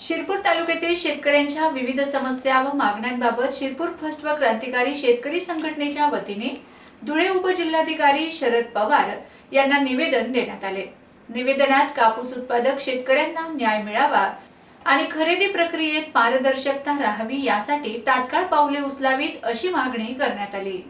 शिरपूर तालुक्यातील शेतकऱ्यांच्या विविध समस्या व मागण्यांबाबत शिरपूर फर्स्ट व क्रांतिकारी शेतकरी संघटनेच्या वतीने धुळे उपजिल्हाधिकारी शरद पवार यांना निवेदन देण्यात आले। निवेदनात कापूस उत्पादक शेतकऱ्यांना न्याय मिळावा आणि खरेदी प्रक्रियेत पारदर्शकता राहावी यासाठी तात्काळ पावले उचलावीत अशी मागणी करण्यात आली।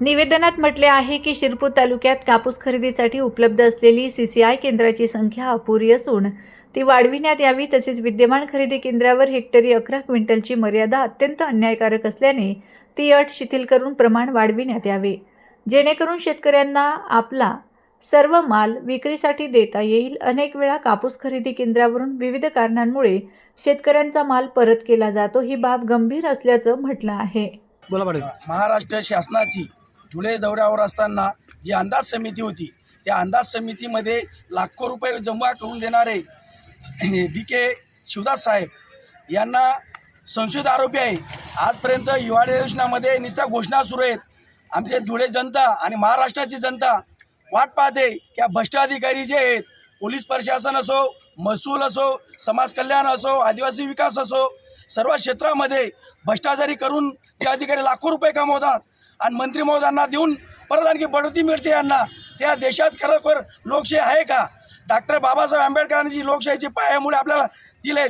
निवेदनात म्हटले आहे की शिरपूर तालुक्यात कापूस खरेदीसाठी उपलब्ध असलेली सीसीआय केंद्राची संख्या अपुरी असून ती वाढविण्यात यावी। तसेच विद्यमान खरेदी केंद्रावर हेक्टरी 11 क्विंटलची मर्यादा अत्यंत अन्यायकारक असल्याने ती अट शिथिल करून प्रमाण वाढविण्यात यावे, जेणेकरून शेतकऱ्यांना आपला सर्व माल विक्रीसाठी देता येईल। अनेक वेळा कापूस खरेदी केंद्रावरून विविध कारणांमुळे शेतकऱ्यांचा माल परत केला जातो, ही बाब गंभीर असल्याचं म्हटलं आहे। महाराष्ट्र शासनाची धुळे दौऱ्यावर असताना जी अंदाज समिती होती, त्या अंदाज समितीमध्ये लाखो रुपये जमा करून देणारे DK शिवदास साहेब यांना संशयित आरोपी आहे। आजपर्यंत हिवाळी अधिवेशनामध्ये नुसत्या घोषणा सुरू आहेत। आमचे धुळे जनता आणि महाराष्ट्राची जनता वाट पाहते की भ्रष्ट अधिकारी जे आहेत, पोलीस प्रशासन असो, महसूल असो, समाज कल्याण असो, आदिवासी विकास असो, सर्व क्षेत्रामध्ये भ्रष्टाचारी करून ते अधिकारी लाखो रुपये कमवतात आणि मंत्री महोदयांना देऊन परत आणखी बढती मिळते यांना। त्या देशात खरोखर लोकशाही आहे का? डॉक्टर बाबासाहेब आंबेडकरांनी जी लोकशाहीचे पायामुळे आपल्याला दिलेत,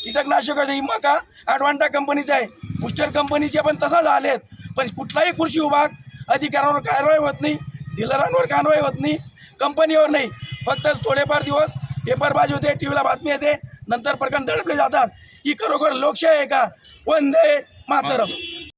कीटकनाशकाचा इमाका ॲडवांटा कंपनीचा आहे, बुस्टर कंपनीचे पण तसाच आलेत, पण कुठलाही कृषी विभाग अधिकाऱ्यांवर कारवाई होत नाही, डीलरांवर कारवाई होत नाही, कंपनीवर नाही। फक्त थोडेफार दिवस पेपरबाजी होते, टीव्हीला बातमी येते, नंतर प्रकरण दडपले जातात। ही खरोखर लोकशाही आहे का? वंदे मातरम।